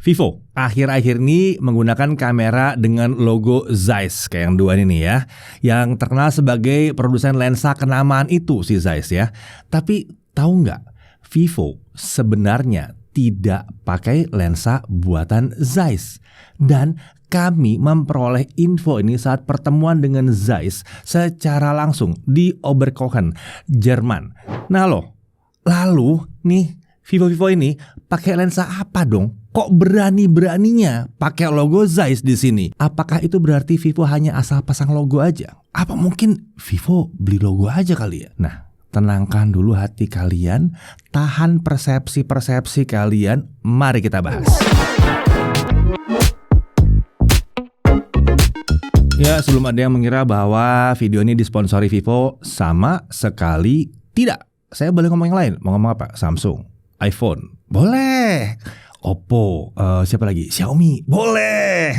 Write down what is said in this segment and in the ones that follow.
Vivo akhir-akhir ini menggunakan kamera dengan logo Zeiss kayak yang dua ini ya, yang terkenal sebagai produsen lensa kenamaan itu si Zeiss ya. Tapi tahu nggak, Vivo sebenarnya tidak pakai lensa buatan Zeiss. Dan kami memperoleh info ini saat pertemuan dengan Zeiss secara langsung di Oberkochen, Jerman. Nah lalu nih Vivo ini pakai lensa apa dong? Kok berani-beraninya pakai logo Zeiss di sini? Apakah itu berarti Vivo hanya asal pasang logo aja? Apa mungkin Vivo beli logo aja kali ya? Nah, tenangkan dulu hati kalian, tahan persepsi-persepsi kalian, mari kita bahas. Ya, sebelum ada yang mengira bahwa video ini disponsori Vivo, sama sekali tidak. Saya boleh ngomong yang lain, mau ngomong apa? Samsung, iPhone, boleh. Oppo, siapa lagi? Xiaomi, boleh.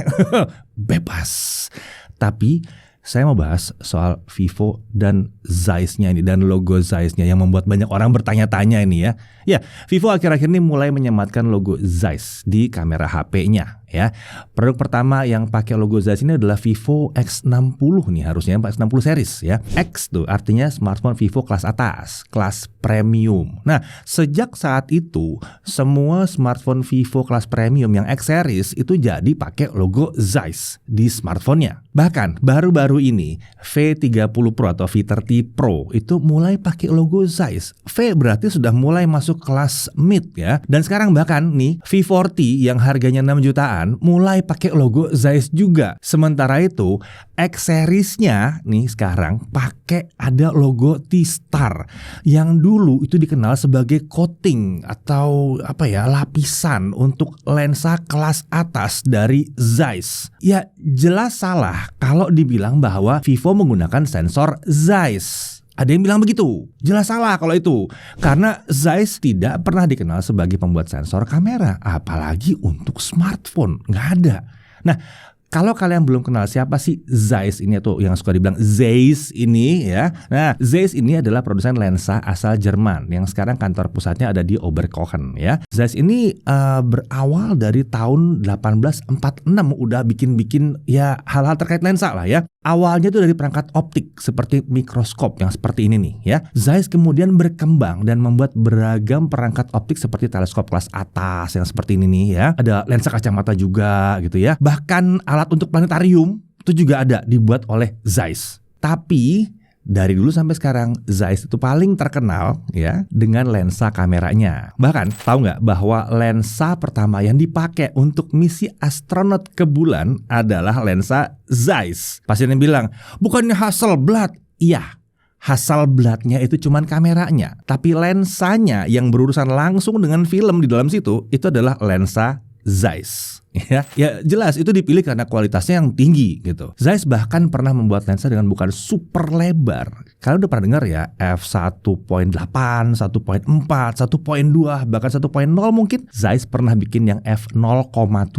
Bebas. Tapi saya mau bahas soal Vivo dan Zeiss-nya ini, dan logo Zeiss-nya yang membuat banyak orang bertanya-tanya ini ya. Ya, Vivo akhir-akhir ini mulai menyematkan logo Zeiss di kamera HP-nya ya. Produk pertama yang pakai logo Zeiss ini adalah Vivo X60 nih, harusnya X60 series ya. X tuh artinya smartphone Vivo kelas atas, kelas premium. Nah, sejak saat itu semua smartphone Vivo kelas premium yang X series itu jadi pakai logo Zeiss di smartphone-nya. Bahkan baru-baru ini V30 Pro atau V30 Pro itu mulai pakai logo Zeiss. V berarti sudah mulai masuk kelas mid ya. Dan sekarang bahkan nih V40 yang harganya 6 jutaan mulai pakai logo Zeiss juga. Sementara itu X series-nya nih sekarang pakai ada logo T-Star yang dulu itu dikenal sebagai coating atau lapisan untuk lensa kelas atas dari Zeiss. Ya jelas salah kalau dibilang bahwa Vivo menggunakan sensor Zeiss. Ada yang bilang begitu, jelas salah kalau itu. Karena Zeiss tidak pernah dikenal sebagai pembuat sensor kamera, apalagi untuk smartphone, nggak ada. Nah, kalau kalian belum kenal siapa sih Zeiss ini atau yang suka dibilang Zeiss ini ya. Nah, Zeiss ini adalah produsen lensa asal Jerman yang sekarang kantor pusatnya ada di Oberkochen ya. Zeiss ini berawal dari tahun 1846 udah bikin ya hal-hal terkait lensa lah ya. Awalnya itu dari perangkat optik seperti mikroskop yang seperti ini nih ya. Zeiss kemudian berkembang dan membuat beragam perangkat optik seperti teleskop kelas atas yang seperti ini nih ya. Ada lensa kacamata juga gitu ya. Bahkan alat untuk planetarium itu juga ada dibuat oleh Zeiss. Tapi dari dulu sampai sekarang Zeiss itu paling terkenal ya dengan lensa kameranya. Bahkan tahu nggak bahwa lensa pertama yang dipakai untuk misi astronot ke bulan adalah lensa Zeiss. Pasti yang bilang bukannya Hasselblad. Iya, Hasselbladnya itu cuman kameranya, tapi lensanya yang berurusan langsung dengan film di dalam situ itu adalah lensa Zeiss. Ya jelas itu dipilih karena kualitasnya yang tinggi gitu. Zeiss bahkan pernah membuat lensa dengan bukan super lebar. Kalian udah pernah dengar ya f1.8, 1.4, 1.2, bahkan 1.0 mungkin. Zeiss pernah bikin yang f0.7.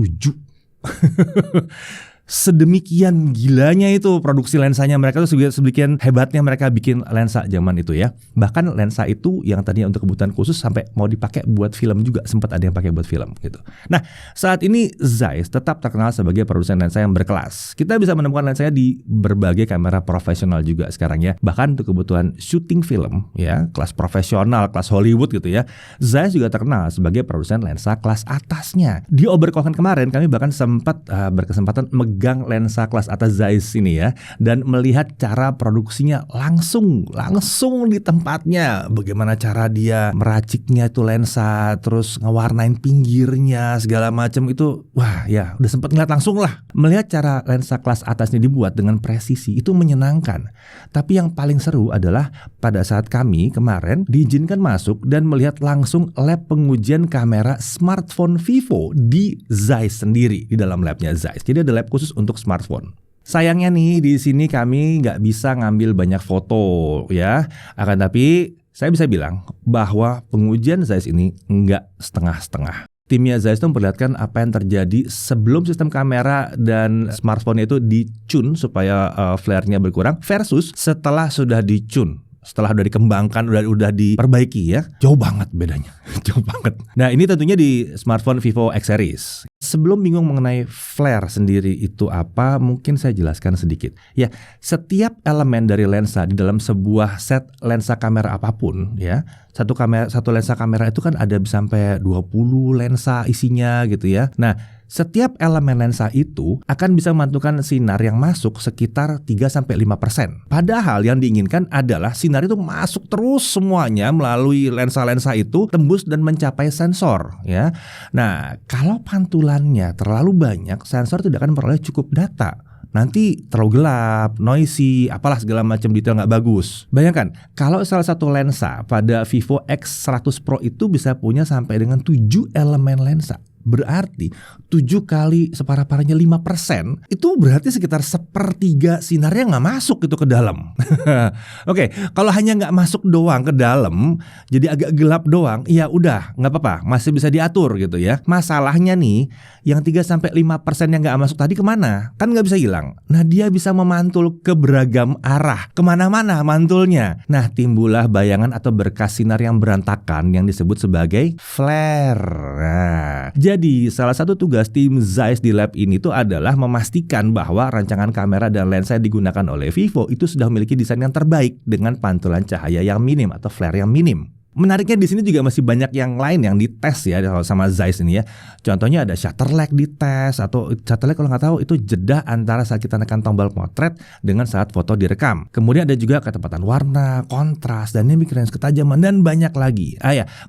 Sedemikian gilanya itu produksi lensanya mereka tuh, sedemikian hebatnya mereka bikin lensa zaman itu ya. Bahkan lensa itu yang tadinya untuk kebutuhan khusus sampai mau dipakai buat film juga, sempat ada yang pakai buat film gitu. Nah, saat ini Zeiss tetap terkenal sebagai produsen lensa yang berkelas. Kita bisa menemukan lensanya di berbagai kamera profesional juga sekarang ya. Bahkan untuk kebutuhan syuting film ya, kelas profesional, kelas Hollywood gitu ya. Zeiss juga terkenal sebagai produsen lensa kelas atasnya. Di Oberkochen kemarin kami bahkan sempat berkesempatan megang lensa kelas atas Zeiss ini ya, dan melihat cara produksinya langsung di tempatnya. Bagaimana cara dia meraciknya itu lensa, terus ngewarnain pinggirnya segala macam itu, wah ya udah sempat ngeliat langsung lah. Melihat cara lensa kelas atasnya dibuat dengan presisi itu menyenangkan. Tapi yang paling seru adalah pada saat kami kemarin diizinkan masuk dan melihat langsung lab pengujian kamera smartphone Vivo di Zeiss sendiri, di dalam labnya Zeiss. Jadi ada lab khusus untuk smartphone. Sayangnya nih di sini kami nggak bisa ngambil banyak foto ya. Akan tapi saya bisa bilang bahwa pengujian Zeiss ini nggak setengah-setengah. Timnya Zeiss itu memperlihatkan apa yang terjadi sebelum sistem kamera dan smartphone itu di-tune supaya flare-nya berkurang versus setelah sudah di-tune setelah udah dikembangkan, udah diperbaiki ya, jauh banget bedanya. Jauh banget. Nah, ini tentunya di smartphone Vivo X Series. Sebelum bingung mengenai flare sendiri itu apa, mungkin saya jelaskan sedikit. Ya, setiap elemen dari lensa di dalam sebuah set lensa kamera apapun ya, satu lensa kamera itu kan ada sampai 20 lensa isinya gitu ya. Nah, setiap elemen lensa itu akan bisa memantulkan sinar yang masuk sekitar 3-5%. Padahal yang diinginkan adalah sinar itu masuk terus semuanya melalui lensa-lensa itu, tembus dan mencapai sensor ya. Nah, kalau pantulannya terlalu banyak, sensor tidak akan memperoleh cukup data. Nanti terlalu gelap, noisy, apalah segala macam detail nggak bagus. Bayangkan, kalau salah satu lensa pada Vivo X100 Pro itu bisa punya sampai dengan 7 elemen lensa. Berarti 7 kali separah-parahnya 5%, itu berarti sekitar 1/3 sinarnya nggak masuk gitu ke dalam. Oke, kalau hanya nggak masuk doang ke dalam, jadi agak gelap doang, ya udah nggak apa-apa, masih bisa diatur gitu ya. Masalahnya nih, yang 3-5% yang nggak masuk tadi kemana? Kan nggak bisa hilang. Nah, dia bisa memantul ke beragam arah, kemana-mana mantulnya. Nah, timbullah bayangan atau berkas sinar yang berantakan yang disebut sebagai flare. Nah, jadi salah satu tugas tim Zeiss di lab ini tuh adalah memastikan bahwa rancangan kamera dan lensa yang digunakan oleh Vivo itu sudah memiliki desain yang terbaik dengan pantulan cahaya yang minim atau flare yang minim. Menariknya di sini juga masih banyak yang lain yang dites ya sama Zeiss ini ya. Contohnya ada shutter lag dites, atau shutter lag kalau nggak tahu itu jeda antara saat kita tekan tombol potret dengan saat foto direkam. Kemudian ada juga ketepatan warna, kontras, dynamic range, ketajaman, dan banyak lagi.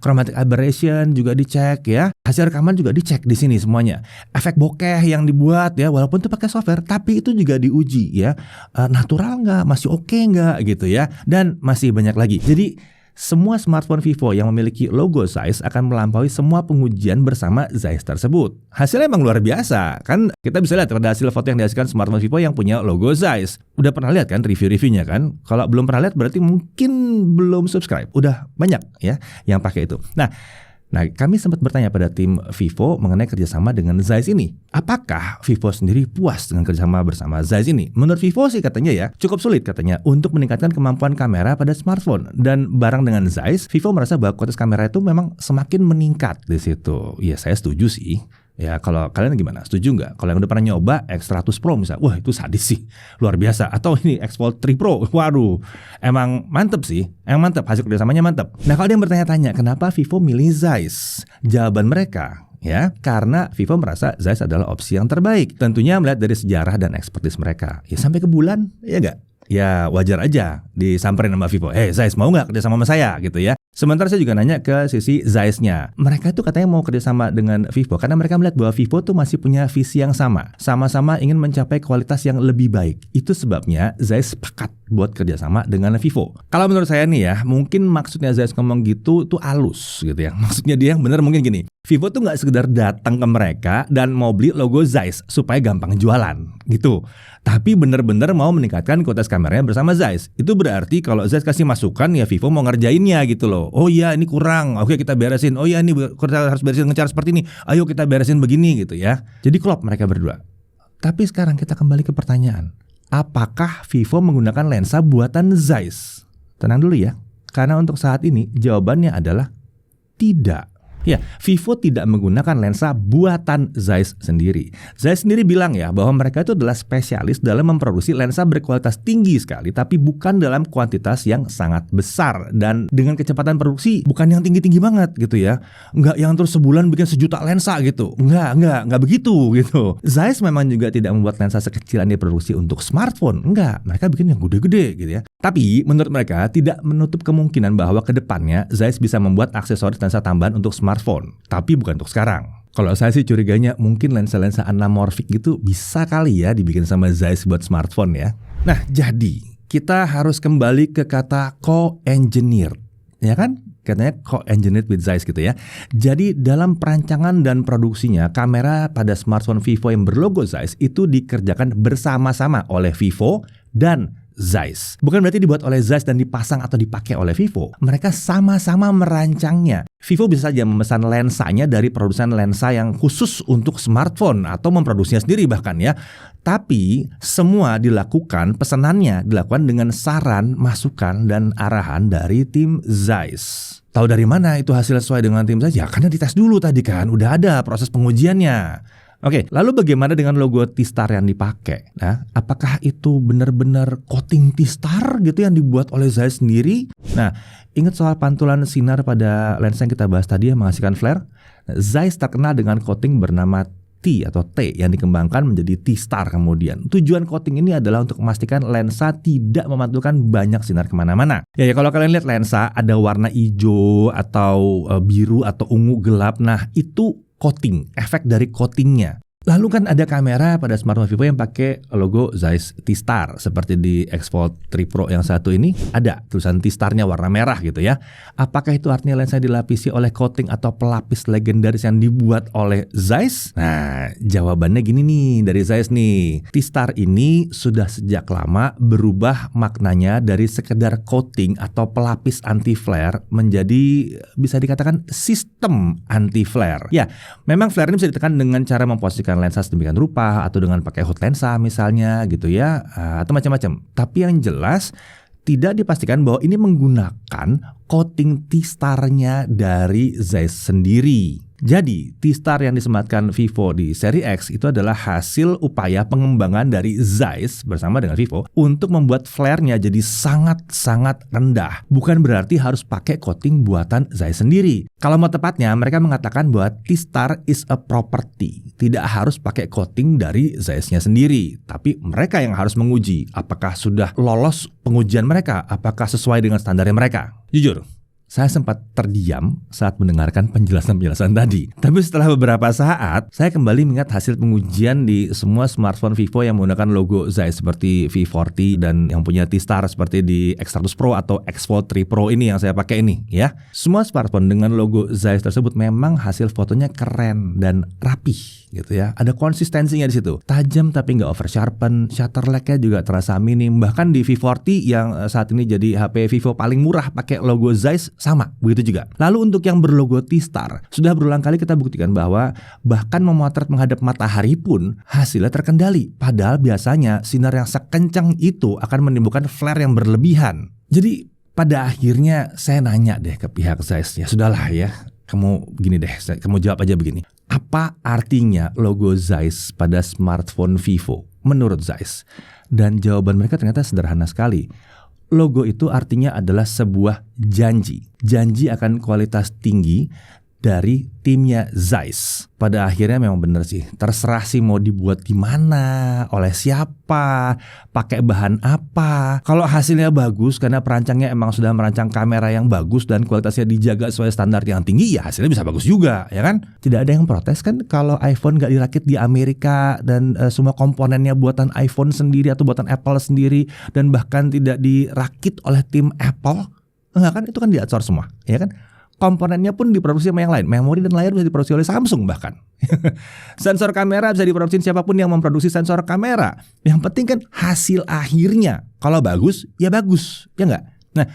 Chromatic aberration juga dicek ya. Hasil rekaman juga dicek di sini semuanya. Efek bokeh yang dibuat ya, walaupun itu pakai software, tapi itu juga diuji ya. Natural nggak, masih oke nggak gitu ya. Dan masih banyak lagi. Jadi semua smartphone Vivo yang memiliki logo Zeiss akan melampaui semua pengujian bersama Zeiss tersebut. Hasilnya emang luar biasa. Kan kita bisa lihat pada hasil foto yang dihasilkan smartphone Vivo yang punya logo Zeiss. Udah pernah lihat kan review-reviewnya kan? Kalau belum pernah lihat berarti mungkin belum subscribe. Udah banyak ya yang pakai itu. Nah, kami sempat bertanya pada tim Vivo mengenai kerjasama dengan Zeiss ini. Apakah Vivo sendiri puas dengan kerjasama bersama Zeiss ini? Menurut Vivo sih katanya ya, cukup sulit katanya untuk meningkatkan kemampuan kamera pada smartphone. Dan bareng dengan Zeiss, Vivo merasa bahwa kualitas kamera itu memang semakin meningkat di situ. Ya, saya setuju sih. Ya, kalau kalian gimana? Setuju nggak? Kalau yang udah pernah nyoba X100 Pro misalnya, wah itu sadis sih, luar biasa. Atau ini X Fold 3 Pro, waduh, emang mantep sih, emang mantep, hasil kerjasamanya mantep. Nah, kalau ada yang bertanya-tanya, kenapa Vivo milih Zeiss? Jawaban mereka, ya, karena Vivo merasa Zeiss adalah opsi yang terbaik. Tentunya melihat dari sejarah dan ekspertis mereka. Ya sampai ke bulan, ya nggak? Ya wajar aja disamperin sama Vivo. Zeiss mau nggak kerjasama sama saya gitu ya. Sementara saya juga nanya ke sisi Zeiss-nya. Mereka itu katanya mau kerjasama dengan Vivo karena mereka melihat bahwa Vivo tuh masih punya visi yang sama. Sama-sama ingin mencapai kualitas yang lebih baik. Itu sebabnya Zeiss sepakat buat kerjasama dengan Vivo. Kalau menurut saya nih ya, mungkin maksudnya Zeiss ngomong gitu tuh halus gitu ya. Maksudnya dia yang benar mungkin gini. Vivo tuh nggak sekedar datang ke mereka dan mau beli logo Zeiss supaya gampang jualan gitu. Tapi benar-benar mau meningkatkan kualitas kameranya bersama Zeiss. Itu berarti kalau Zeiss kasih masukan ya Vivo mau ngerjainnya gitu loh. Oh iya ini kurang, oke kita beresin. Oh iya ini kita harus beresin ngecar seperti ini. Ayo kita beresin begini gitu ya. Jadi klop mereka berdua. Tapi sekarang kita kembali ke pertanyaan. Apakah Vivo menggunakan lensa buatan Zeiss? Tenang dulu ya. Karena untuk saat ini jawabannya adalah tidak. Ya, Vivo tidak menggunakan lensa buatan Zeiss sendiri. Zeiss sendiri bilang ya bahwa mereka itu adalah spesialis dalam memproduksi lensa berkualitas tinggi sekali, tapi bukan dalam kuantitas yang sangat besar dan dengan kecepatan produksi bukan yang tinggi-tinggi banget gitu ya. Enggak yang terus sebulan bikin 1 juta lensa gitu. Enggak begitu gitu. Zeiss memang juga tidak membuat lensa sekecil yang diproduksi untuk smartphone. Enggak, mereka bikin yang gede-gede gitu ya. Tapi menurut mereka tidak menutup kemungkinan bahwa ke depannya Zeiss bisa membuat aksesoris lensa tambahan untuk smartphone, tapi bukan untuk sekarang. Kalau saya sih curiganya mungkin lensa-lensa anamorphic gitu bisa kali ya dibikin sama Zeiss buat smartphone ya. Nah, jadi kita harus kembali ke kata co-engineer, ya kan? Katanya co-engineered with Zeiss gitu ya. Jadi dalam perancangan dan produksinya kamera pada smartphone Vivo yang berlogo Zeiss itu dikerjakan bersama-sama oleh Vivo dan Zeiss. Bukan berarti dibuat oleh Zeiss dan dipasang atau dipakai oleh Vivo. Mereka sama-sama merancangnya. Vivo bisa saja memesan lensanya dari produsen lensa yang khusus untuk smartphone atau memproduksinya sendiri bahkan ya. Tapi semua pesanannya dilakukan dengan saran, masukan, dan arahan dari tim Zeiss. Tahu dari mana itu hasil sesuai dengan tim Zeiss? Ya karena dites dulu tadi kan, udah ada proses pengujiannya. Oke, lalu bagaimana dengan logo T-Star yang dipakai? Nah, apakah itu benar-benar coating T-Star gitu yang dibuat oleh Zeiss sendiri? Nah, ingat soal pantulan sinar pada lensa yang kita bahas tadi yang menghasilkan flare? Zeiss terkenal dengan coating bernama T atau T yang dikembangkan menjadi T-Star kemudian. Tujuan coating ini adalah untuk memastikan lensa tidak memantulkan banyak sinar kemana-mana. Ya kalau kalian lihat lensa ada warna hijau atau biru atau ungu gelap, nah itu coating, efek dari coatingnya. Lalu kan ada kamera pada smartphone Vivo yang pakai logo Zeiss T-Star seperti di X Fold 3 Pro yang satu ini ada tulisan T-Star-nya warna merah gitu ya. Apakah itu artinya lensa dilapisi oleh coating atau pelapis legendaris yang dibuat oleh Zeiss? Nah, jawabannya gini nih dari Zeiss nih. T-Star ini sudah sejak lama berubah maknanya dari sekedar coating atau pelapis anti flare menjadi bisa dikatakan sistem anti flare. Ya, memang flare ini bisa ditekan dengan cara memposisikan lensa sedemikian rupa atau dengan pakai hot lensa misalnya gitu ya, atau macam-macam. Tapi yang jelas tidak dipastikan bahwa ini menggunakan coating T-Star-nya dari Zeiss sendiri. Jadi, T-Star yang disematkan Vivo di seri X itu adalah hasil upaya pengembangan dari Zeiss bersama dengan Vivo untuk membuat flare-nya jadi sangat-sangat rendah. Bukan berarti harus pakai coating buatan Zeiss sendiri. Kalau mau tepatnya, mereka mengatakan bahwa T-Star is a property. Tidak harus pakai coating dari Zeiss-nya sendiri. Tapi mereka yang harus menguji apakah sudah lolos pengujian mereka, apakah sesuai dengan standarnya mereka. Jujur, saya sempat terdiam saat mendengarkan penjelasan-penjelasan tadi. Tapi setelah beberapa saat, saya kembali mengingat hasil pengujian di semua smartphone Vivo yang menggunakan logo Zeiss seperti V40 dan yang punya T-Star seperti di X100 Pro atau X Fold 3 Pro ini yang saya pakai ini ya. Semua smartphone dengan logo Zeiss tersebut memang hasil fotonya keren dan rapih gitu ya. Ada konsistensinya di situ. Tajam tapi nggak over sharpen, shutter lag-nya juga terasa minim. Bahkan di V40 yang saat ini jadi HP Vivo paling murah pakai logo Zeiss sama, begitu juga. Lalu untuk yang berlogo T-Star, sudah berulang kali kita buktikan bahwa bahkan memotret menghadap matahari pun hasilnya terkendali. Padahal biasanya sinar yang sekencang itu akan menimbulkan flare yang berlebihan. Jadi pada akhirnya saya nanya deh ke pihak Zeiss, ya sudahlah ya, kamu gini deh, kamu jawab aja begini. Apa artinya logo Zeiss pada smartphone Vivo menurut Zeiss? Dan jawaban mereka ternyata sederhana sekali. Logo itu artinya adalah sebuah janji. Janji akan kualitas tinggi dari timnya Zeiss. Pada akhirnya memang benar sih. Terserah sih mau dibuat gimana, oleh siapa, pakai bahan apa. Kalau hasilnya bagus karena perancangnya emang sudah merancang kamera yang bagus dan kualitasnya dijaga sesuai standar yang tinggi, ya hasilnya bisa bagus juga, ya kan? Tidak ada yang protes kan kalau iPhone gak dirakit di Amerika dan semua komponennya buatan iPhone sendiri atau buatan Apple sendiri dan bahkan tidak dirakit oleh tim Apple. Enggak kan, itu kan diatur semua, ya kan? Komponennya pun diproduksi sama yang lain. Memori dan layar bisa diproduksi oleh Samsung bahkan. Sensor kamera bisa diproduksi siapapun yang memproduksi sensor kamera. Yang penting kan hasil akhirnya. Kalau bagus, ya bagus. Ya enggak? Nah,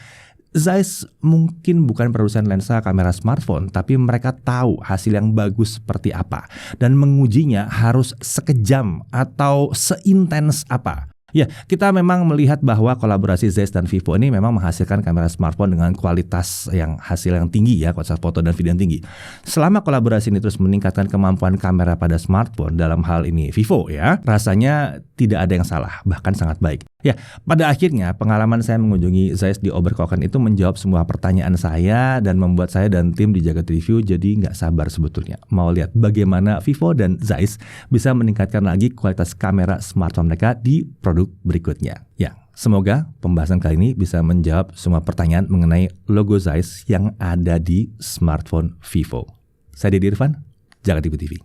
Zeiss mungkin bukan produsen lensa kamera smartphone, tapi mereka tahu hasil yang bagus seperti apa. Dan mengujinya harus sekejam atau seintens apa. Ya, kita memang melihat bahwa kolaborasi Zeiss dan Vivo ini memang menghasilkan kamera smartphone dengan kualitas yang hasil yang tinggi ya, kualitas foto dan video yang tinggi. Selama kolaborasi ini terus meningkatkan kemampuan kamera pada smartphone, dalam hal ini Vivo ya, rasanya tidak ada yang salah, bahkan sangat baik. Ya, pada akhirnya pengalaman saya mengunjungi Zeiss di Oberkochen itu menjawab semua pertanyaan saya dan membuat saya dan tim di Jagat Review jadi nggak sabar sebetulnya mau lihat bagaimana Vivo dan Zeiss bisa meningkatkan lagi kualitas kamera smartphone mereka di produk berikutnya. Ya, semoga pembahasan kali ini bisa menjawab semua pertanyaan mengenai logo Zeiss yang ada di smartphone Vivo. Saya Deddy Irfan, Jagat TV.